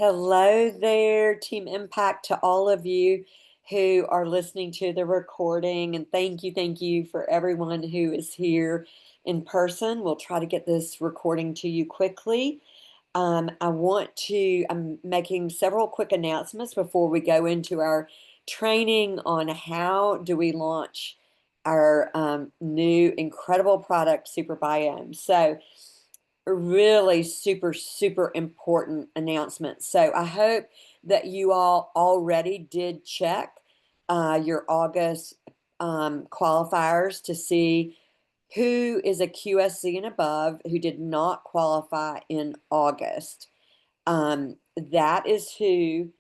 Hello there, Team Impact, to all of you who are listening to the recording. And thank you for everyone who is here in person. We'll try to get this recording to you quickly. I'm making several quick announcements before we go into our training on how do we launch our new incredible product, Super Biome. So, really super important announcement. So I hope that you all already did check your August qualifiers to see who is a QSC and above who did not qualify in August. That is who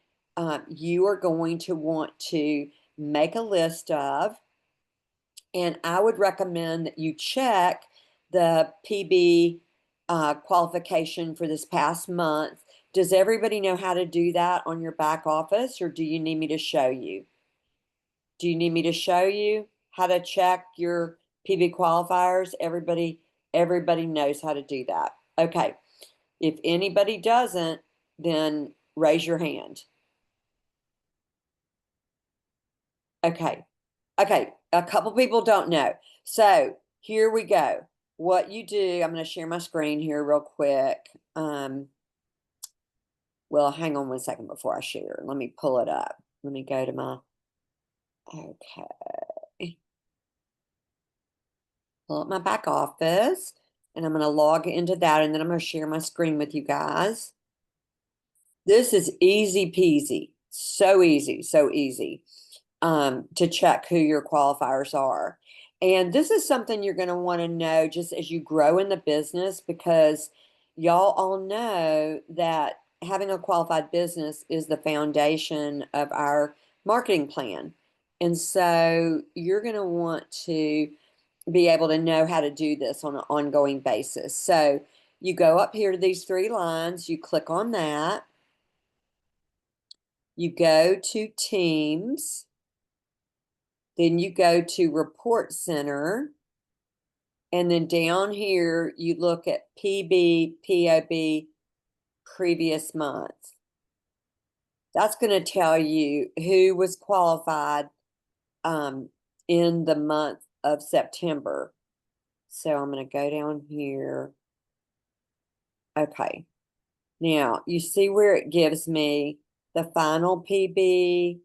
you are going to want to make a list of. And I would recommend that you check the PB qualification for this past month. Does everybody know how to do that on your back office, or do you need me to show you? Do you need me to show you how to check your PB qualifiers? Everybody knows how to do that. Okay. If anybody doesn't, then raise your hand. Okay. Okay. A couple people don't know. So here we go. What you do, I'm going to share my screen here real quick. Well, hang on 1 second before I share. Let me pull it up. Let me go to my, okay. Pull up my back office, and I'm going to log into that, and then I'm going to share my screen with you guys. This is easy peasy. So easy, so easy to check who your qualifiers are. And this is something you're going to want to know just as you grow in the business, because y'all all know that having a qualified business is the foundation of our marketing plan. And so you're going to want to be able to know how to do this on an ongoing basis. So you go up here to these three lines, you click on that, you go to Teams, then you go to Report Center, and then down here, you look at PB, POB, previous month. That's going to tell you who was qualified in the month of September. So I'm going to go down here. Okay. Now, you see where it gives me the final PB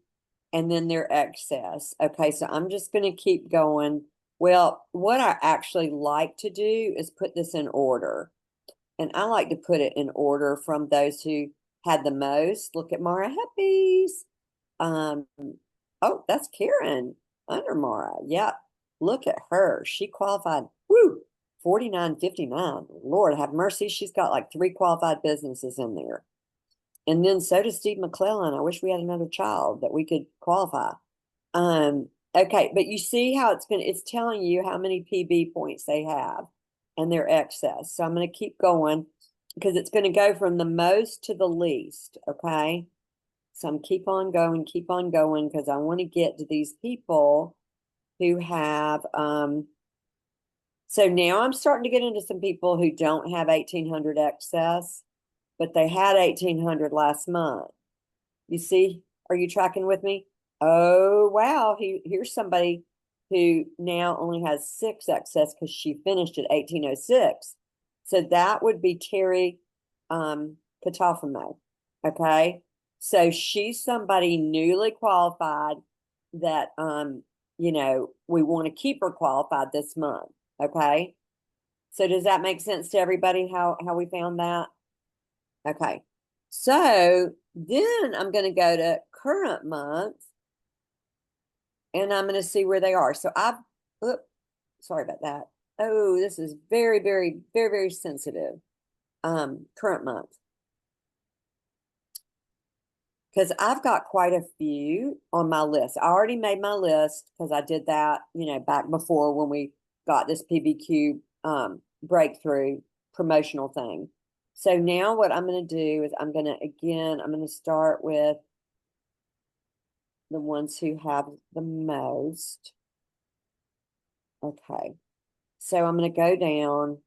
and then their excess. Okay, so I'm just going to keep going. Well, what I actually like to do is put this in order. And I like to put it in order from those who had the most. Look at Mara Heppies. Oh, that's Karen under Mara. Yeah, look at her. She qualified. Woo, 49.59. Lord have mercy. She's got like 3 qualified businesses in there. And then so does Steve McClellan. I wish we had another child that we could qualify. Okay, but you see how it's telling you how many PB points they have and their excess. So I'm going to keep going because it's going to go from the most to the least. Okay. So I'm keep on going because I want to get to these people who have, so now I'm starting to get into some people who don't have 1,800 excess, but they had 1,800 last month. You see, are you tracking with me? Oh, wow. Here's somebody who now only has 6 excess because she finished at 1,806. So that would be Terry Katafamo. Okay. So she's somebody newly qualified that, we want to keep her qualified this month. Okay. So does that make sense to everybody how we found that? Okay. So then I'm going to go to current month and I'm going to see where they are. So sorry about that. Oh, this is very sensitive. Current month. Because I've got quite a few on my list. I already made my list because I did that, back before when we got this PBQ breakthrough promotional thing. So now what I'm going to do is I'm going to start with the ones who have the most. Okay. So I'm going to go down.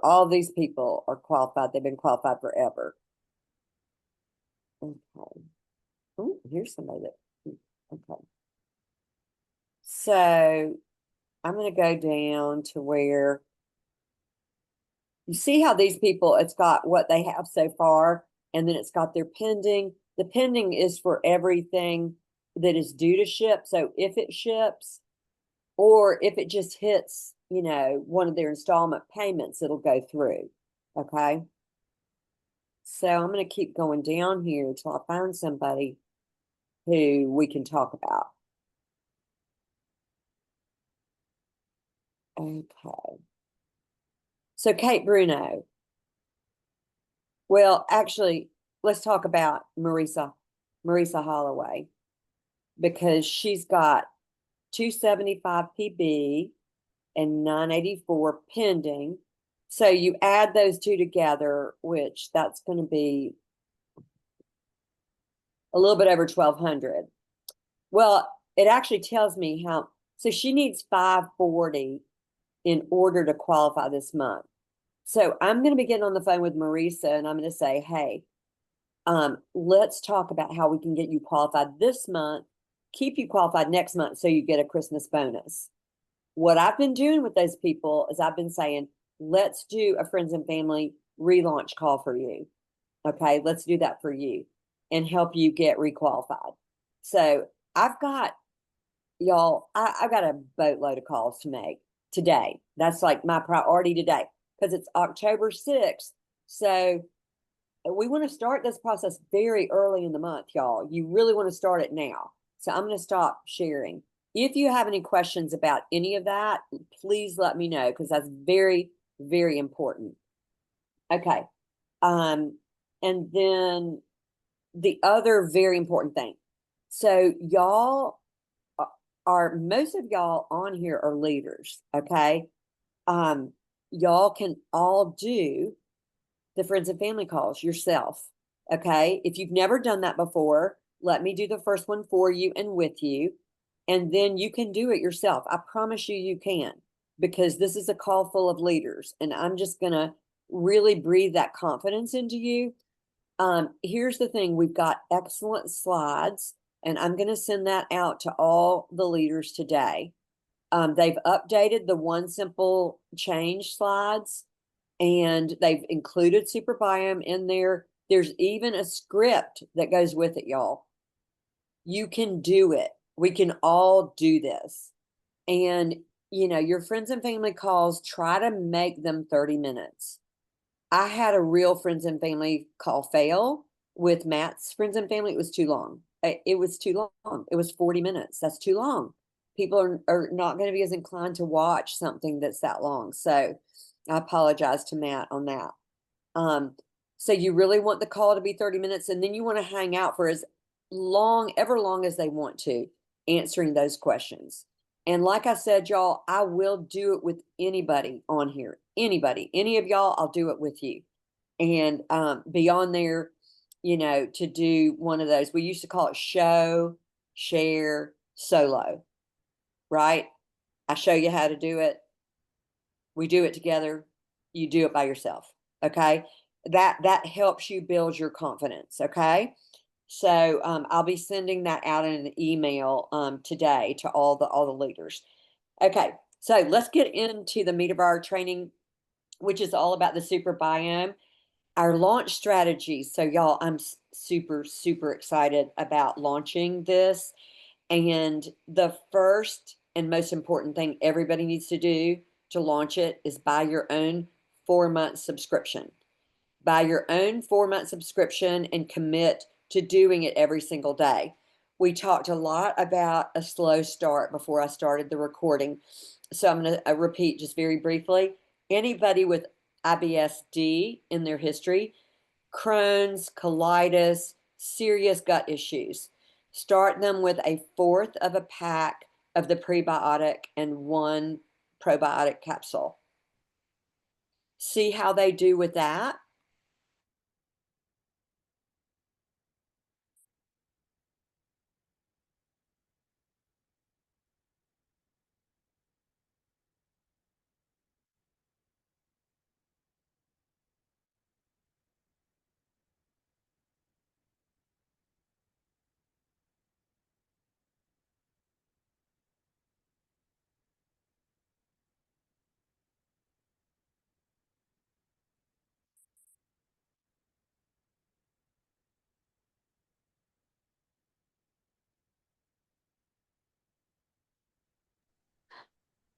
All these people are qualified. They've been qualified forever. Okay. Oh, here's somebody that, okay. So I'm going to go down to where you see how these people, it's got what they have so far, and then it's got their pending. The pending is for everything that is due to ship. So if it ships, or if it just hits, one of their installment payments, it'll go through. Okay. So I'm going to keep going down here until I find somebody who we can talk about. Okay. So Kate Bruno. Well, actually, let's talk about Marisa Holloway, because she's got 275 PB and 984 pending. So you add those two together, which that's going to be a little bit over 1200. Well, it actually tells me how, so she needs 540 in order to qualify this month. So I'm going to be getting on the phone with Marisa and I'm going to say, hey, let's talk about how we can get you qualified this month, keep you qualified next month so you get a Christmas bonus. What I've been doing with those people is I've been saying, let's do a friends and family relaunch call for you. Okay, let's do that for you and help you get requalified. So I've got y'all, I've got a boatload of calls to make today. That's like my priority today because it's October 6th. So we want to start this process very early in the month, y'all. You really want to start it now. So I'm going to stop sharing. If you have any questions about any of that, please let me know because that's very, very important. Okay. Um, and then the other very important thing. So y'all are most of y'all on here are leaders, okay? Um, y'all can all do the friends and family calls yourself, okay? If you've never done that before, let me do the first one for you and with you, and then you can do it yourself. I promise you, you can, because this is a call full of leaders, and I'm just gonna really breathe that confidence into you. Here's the thing, we've got excellent slides, and I'm going to send that out to all the leaders today. They've updated the one simple change slides, and they've included Super Biome in there. There's even a script that goes with it, y'all. You can do it. We can all do this. And, your friends and family calls, try to make them 30 minutes. I had a real friends and family call fail with Matt's friends and family. It was too long. It was too long. It was 40 minutes. That's too long. People are not going to be as inclined to watch something that's that long. So I apologize to Matt on that. Um, so you really want the call to be 30 minutes, and then you want to hang out for as ever long as they want to, answering those questions. And like I said, y'all, I will do it with anybody on here. Anybody, any of y'all, I'll do it with you. And be on there, to do one of those. We used to call it show, share, solo, right? I show you how to do it. We do it together. You do it by yourself. Okay. That helps you build your confidence. Okay. So I'll be sending that out in an email today to all the leaders. Okay, so let's get into the meat of our training, which is all about the super biome, our launch strategy. So y'all, I'm super, super excited about launching this. And the first and most important thing everybody needs to do to launch it is buy your own 4-month subscription. Buy your own 4-month subscription and commit to doing it every single day. We talked a lot about a slow start before I started the recording. So I'm going to repeat just very briefly. Anybody with IBS-D in their history, Crohn's, colitis, serious gut issues, start them with a fourth of a pack of the prebiotic and one probiotic capsule. See how they do with that.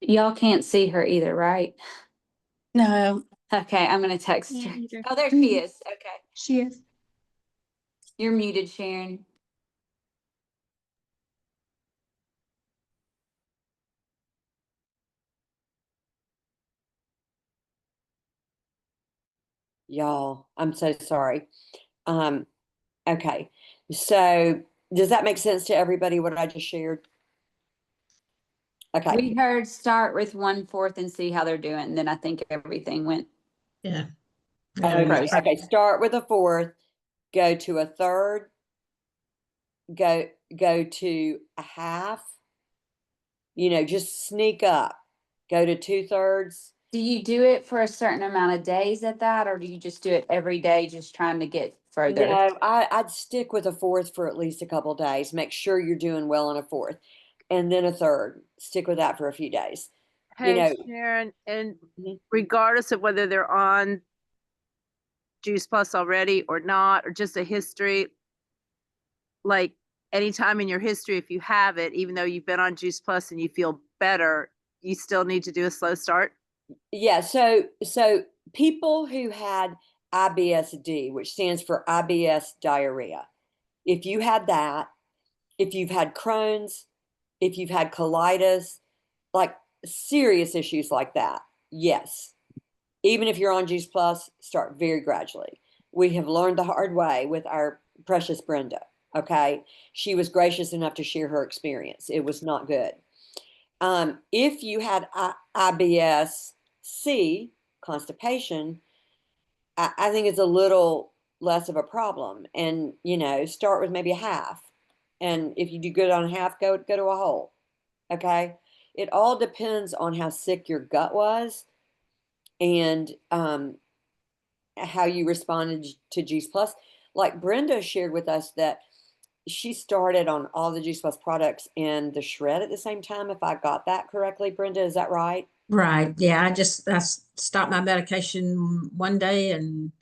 Y'all can't see her either, right? No. Okay, I'm gonna text her. Either. Oh, there she is. Okay. She is. You're muted, Sharon. Y'all, I'm so sorry. Um, okay. So does that make sense to everybody what I just shared? Okay. We heard start with 1/4 and see how they're doing. Then I think everything went. Yeah. Okay. Frozen. Okay. Start with a fourth, go to a third, go to a half, just sneak up, go to 2/3. Do you do it for a certain amount of days at that, or do you just do it every day, just trying to get further? No, I'd stick with a fourth for at least a couple days. Make sure you're doing well on a fourth. And then a third. Stick with that for a few days. You Hey, know, Sharon, and Mhm. regardless of whether they're on Juice Plus already or not, or just a history, like anytime in your history, if you have it, even though you've been on Juice Plus and you feel better, you still need to do a slow start. Yeah, so people who had IBSD, which stands for IBS diarrhea, if you had that, if you've had Crohn's, if you've had colitis, like serious issues like that, yes. Even if you're on Juice Plus, start very gradually. We have learned the hard way with our precious Brenda. Okay. She was gracious enough to share her experience. It was not good. If you had IBS C, constipation, I think it's a little less of a problem. And, start with maybe a half. And if you do good on half, go to a whole. Okay. It all depends on how sick your gut was and how you responded to Juice Plus. Like Brenda shared with us that she started on all the Juice Plus products and the shred at the same time, if I got that correctly. Brenda, is that right? Right. Yeah. I stopped my medication one day and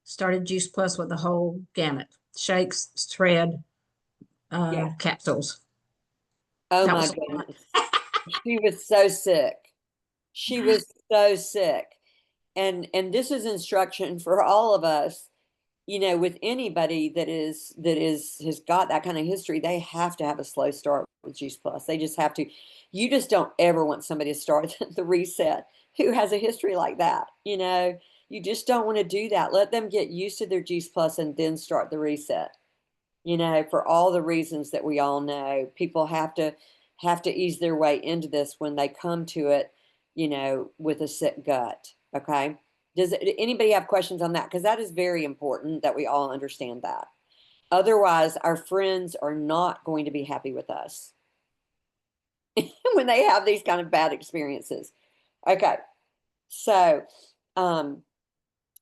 started Juice Plus with the whole gamut: shakes, thread, Yeah. capsules. Oh That my was fun. goodness. She was so sick. She was so sick. And this is instruction for all of us, with anybody that is has got that kind of history. They have to have a slow start with Juice Plus. They just have to. You just don't ever want somebody to start the reset who has a history like that. You just don't want to do that. Let them get used to their Juice Plus and then start the reset. For all the reasons that we all know. People have to ease their way into this when they come to it, with a sick gut. Okay. Does anybody have questions on that? Because that is very important that we all understand that. Otherwise, our friends are not going to be happy with us when they have these kind of bad experiences. Okay. So, um,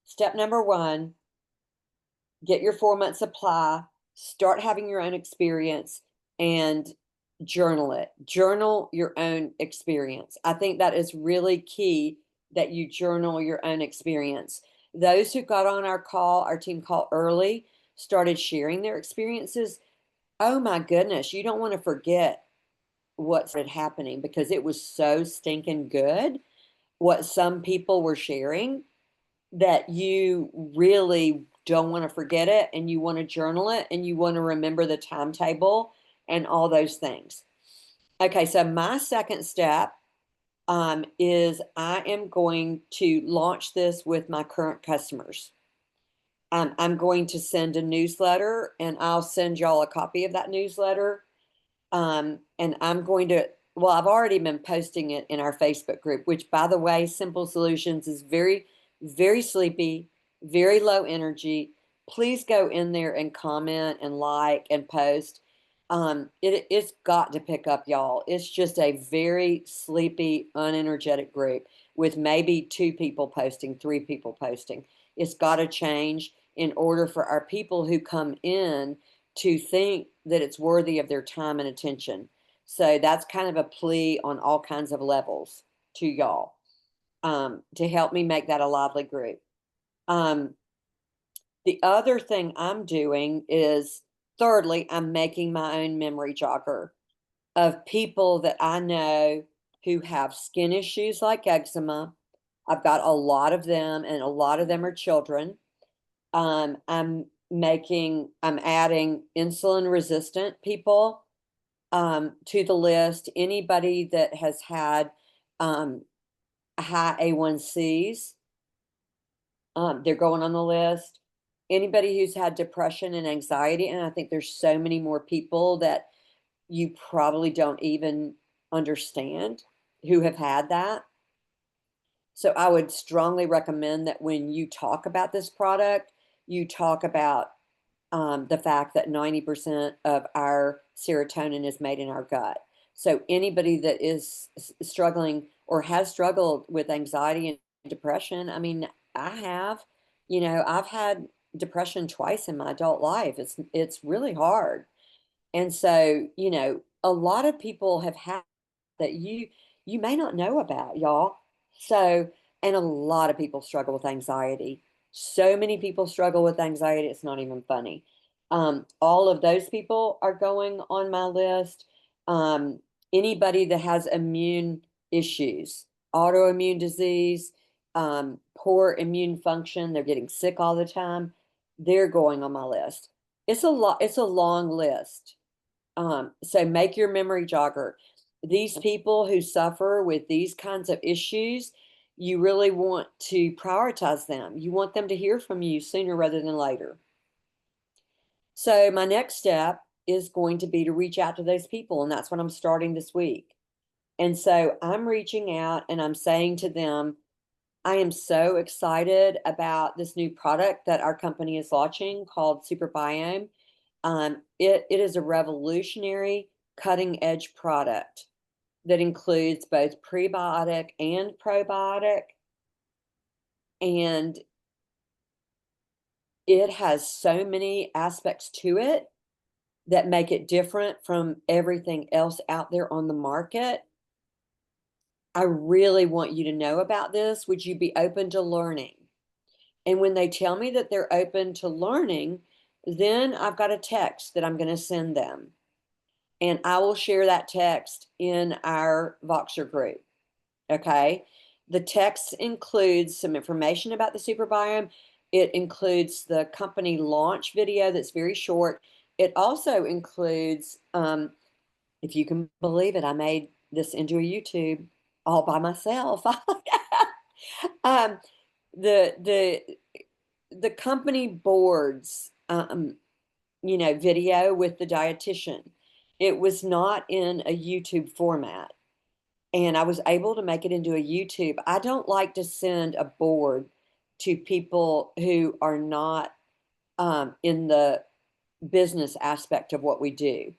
step number one, get your 4 month supply, start having your own experience, and journal it. Journal your own experience. I think that is really key that you journal your own experience. Those who got on our team call early, started sharing their experiences. Oh my goodness, you don't want to forget what started happening because it was so stinking good what some people were sharing that you really don't want to forget it and you want to journal it and you want to remember the timetable and all those things. Okay, so my second step is I am going to launch this with my current customers. I'm going to send a newsletter and I'll send y'all a copy of that newsletter. And I'm going to, well, I've already been posting it in our Facebook group, which, by the way, Simple Solutions is very, very sleepy, very low energy. Please go in there and comment and like and post. It's got to pick up, y'all. It's just a very sleepy, unenergetic group with maybe 2 people posting, 3 people posting. It's got to change in order for our people who come in to think that it's worthy of their time and attention. So that's kind of a plea on all kinds of levels to y'all, to help me make that a lively group. Um, the other thing I'm doing is, thirdly, I'm making my own memory jogger of people that I know who have skin issues like eczema. I've got a lot of them, and a lot of them are children. I'm adding insulin resistant people to the list. Anybody that has had high A1Cs, they're going on the list. Anybody who's had depression and anxiety, and I think there's so many more people that you probably don't even understand who have had that. So I would strongly recommend that when you talk about this product, you talk about the fact that 90% of our serotonin is made in our gut. So anybody that is struggling or has struggled with anxiety and depression, I mean, I have, I've had depression twice in my adult life. It's really hard. And so, a lot of people have had that you may not know about, y'all. So, and a lot of people struggle with anxiety. So many people struggle with anxiety, it's not even funny. All of those people are going on my list. Anybody that has immune issues, autoimmune disease, poor immune function, they're getting sick all the time, they're going on my list. It's a long list. So make your memory jogger. These people who suffer with these kinds of issues, you really want to prioritize them. You want them to hear from you sooner rather than later. So my next step is going to be to reach out to those people, and that's what I'm starting this week. And so I'm reaching out and I'm saying to them, I am so excited about this new product that our company is launching called Super Biome. It is a revolutionary, cutting edge product that includes both prebiotic and probiotic. And it has so many aspects to it that make it different from everything else out there on the market. I really want you to know about this. Would you be open to learning? And when they tell me that they're open to learning, then I've got a text that I'm going to send them. And I will share that text in our Voxer group. Okay. The text includes some information about the Super Biome. It includes the company launch video that's very short. It also includes, if you can believe it, I made this into a YouTube all by myself. um, the the company boards, video with the dietitian. It was not in a YouTube format, and I was able to make it into a YouTube. I don't like to send a board to people who are not in the business aspect of what we do,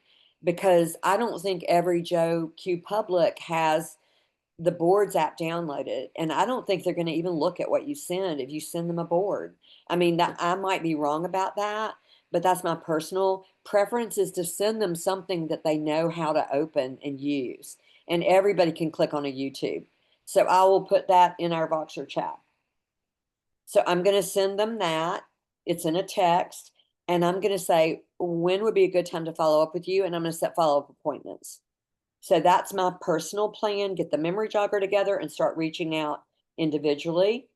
because I don't think every Joe Q public has the boards app downloaded, and I don't think they're going to even look at what you send if you send them a board. I mean, that I might be wrong about that, but that's my personal preference, is to send them something that they know how to open and use, and everybody can click on a YouTube. So I will put that in our Voxer chat. So I'm going to send them that. It's in a text, and I'm going to say, when would be a good time to follow up with you? And I'm going to set follow-up appointments. So that's my personal plan. Get the memory jogger together and start reaching out individually.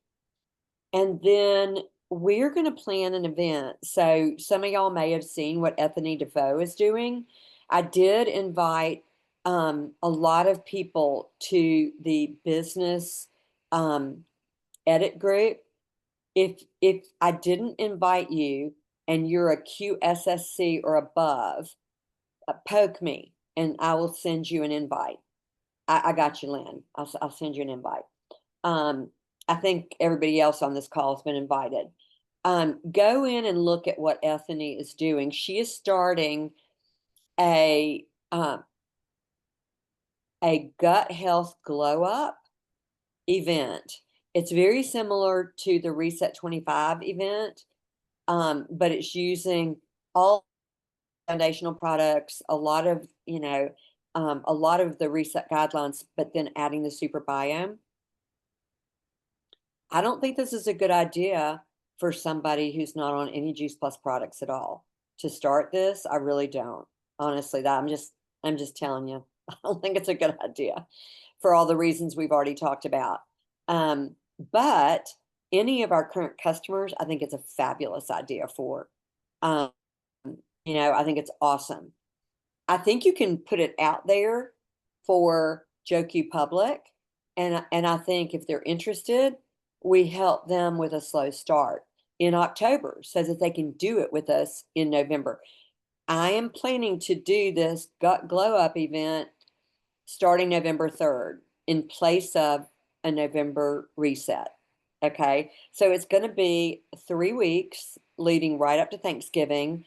And then we're going to plan an event. So some of y'all may have seen what Ethany Defoe is doing. I did invite a lot of people to the business edit group. If I didn't invite you and you're a QSSC or above, poke me and I will send you an invite. I got you, Lynn. I'll send you an invite. I think everybody else on this call has been invited. Go in and look at what Ethany is doing. She is starting a gut health glow up event. It's very similar to the Reset 25 event, but it's using all foundational products, a lot of the Reset guidelines, but then adding the Super Biome. I don't think this is a good idea for somebody who's not on any Juice Plus products at all to start this. I really don't. Honestly, I'm just telling you. I don't think it's a good idea. for all the reasons we've already talked about. But any of our current customers, I think it's a fabulous idea for. Um, I think it's awesome. I think you can put it out there for JoQ Public, and I think if they're interested, we help them with a slow start in October so that they can do it with us in November. I am planning to do this Gut Glow Up event starting November 3rd in place of a November reset. Okay, so it's going to be 3 weeks leading right up to Thanksgiving.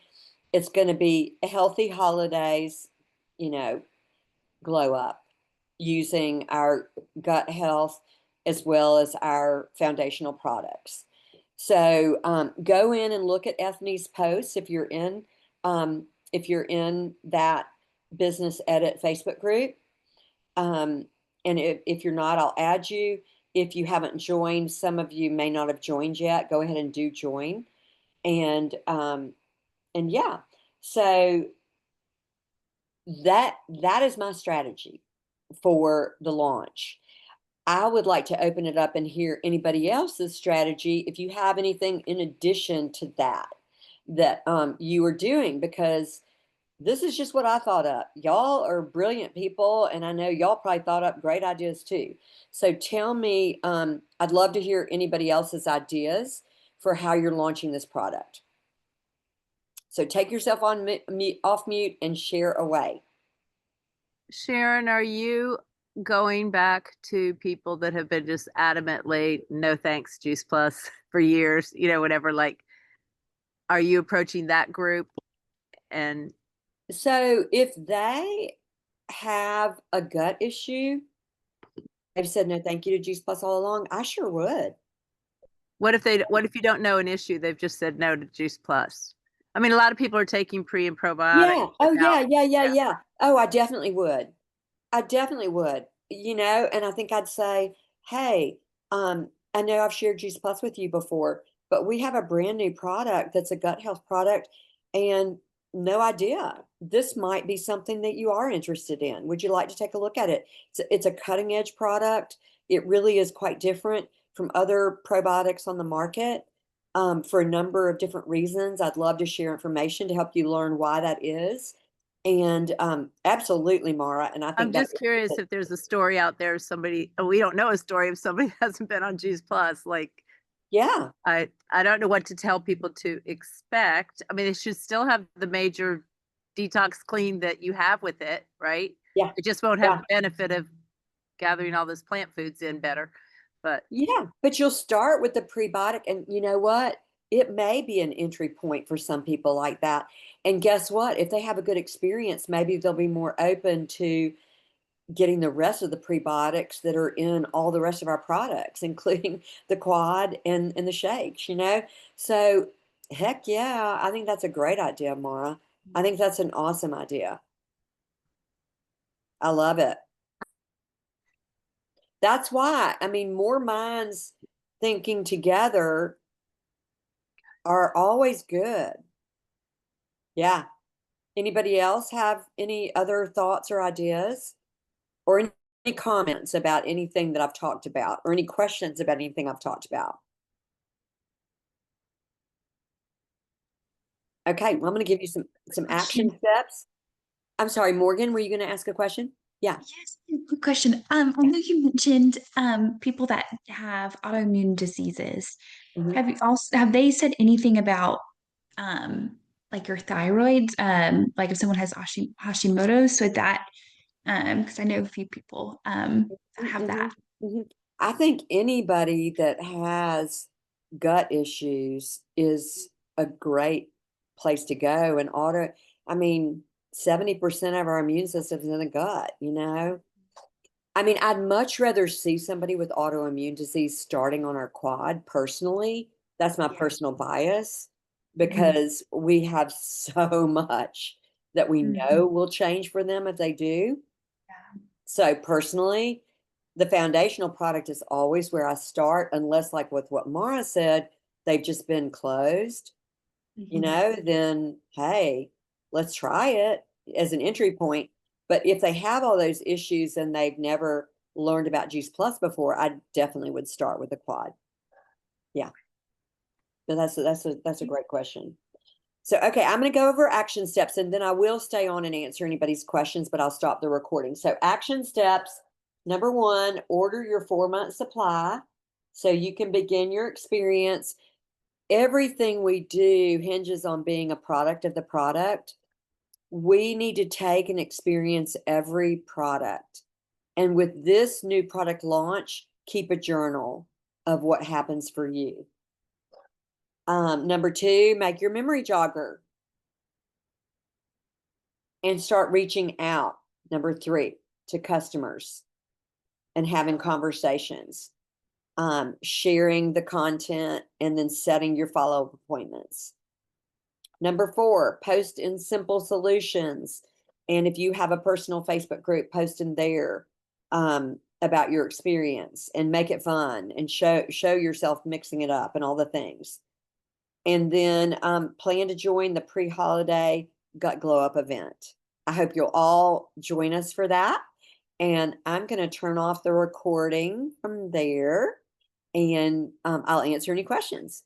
It's going to be a healthy holidays, glow up using our gut health as well as our foundational products. So go in and look at Ethnie's posts if you're in that business edit Facebook group. And if you're not, I'll add you. If you haven't joined, some of you may not have joined yet. Go ahead and do join. And yeah, so that is my strategy for the launch. I would like to open it up and hear anybody else's strategy if you have anything in addition to that you are doing, because this is just what I thought up. Y'all are brilliant people, and I know y'all probably thought up great ideas too. So tell me, I'd love to hear anybody else's ideas for how you're launching this product. So take yourself off mute and share away. Sharon, are you going back to people that have been just adamantly no thanks Juice Plus for years, whatever, like, are you approaching that group? And So if they have a gut issue, they've said no thank you to Juice Plus all along, I sure would. what if you don't know an issue, they've just said no to Juice Plus? I mean, a lot of people are taking pre and probiotics. Yeah. Oh, without- yeah. Oh, I definitely would. I definitely would, and I think I'd say, hey, I know I've shared Juice Plus with you before, but we have a brand new product that's a gut health product, and no idea. This might be something that you are interested in. Would you like to take a look at it? It's a cutting edge product. It really is quite different from other probiotics on the market. For a number of different reasons. I'd love to share information to help you learn why that is. And absolutely, Mara. And I I'm think just curious if there's a story out there, we don't know a story of somebody that hasn't been on Juice Plus. Like, yeah, I don't know what to tell people to expect. I mean, it should still have the major detox clean that you have with it, right? yeah, It just won't have yeah, the benefit of gathering all those plant foods in better. But yeah. But you'll start with the prebiotic, and you know what? It may be an entry point for some people like that. And guess what? If they have a good experience, maybe they'll be more open to getting the rest of the prebiotics that are in all the rest of our products, including the quad and the shakes. So heck yeah, I think that's a great idea, Mara. I think that's an awesome idea. I love it. That's why, I mean, more minds thinking together are always good. Yeah. Anybody else have any other thoughts or ideas or any comments about anything that I've talked about or any questions about anything I've talked about? Okay, well, I'm going to give you some action steps. I'm sorry, Morgan, were you going to ask a question? Yeah. Yes, quick question. I know you mentioned people that have autoimmune diseases. Mhm. Have they said anything about like your thyroid? Like if someone has Hashimoto's, so that because I know a few people that have that. Mhm. I think anybody that has gut issues is a great place to go. And I mean, 70% of our immune system is in the gut. I mean, I'd much rather see somebody with autoimmune disease starting on our quad personally. That's my Yeah. personal bias because we have so much that we know will change for them if they do. Yeah. So personally, the foundational product is always where I start, unless like with what Mara said, they've just been closed, then hey, let's try it as an entry point. But if they have all those issues and they've never learned about Juice Plus before, I definitely would start with the quad. Yeah. But that's a great question. So, okay, I'm going to go over action steps and then I will stay on and answer anybody's questions, but I'll stop the recording. So, action steps, number 1, order your 4-month supply so you can begin your experience. Everything we do hinges on being a product of the product. We need to take and experience every product. And with this new product launch, keep a journal of what happens for you. Number 2, make your memory jogger and start reaching out. Number 3, to customers and having conversations, sharing the content, and then setting your follow-up appointments. Number 4, post in Simple Solutions. And if you have a personal Facebook group, post in there about your experience and make it fun and show yourself mixing it up and all the things. And then plan to join the pre-holiday Gut Glow Up event. I hope you'll all join us for that. And I'm going to turn off the recording from there and I'll answer any questions.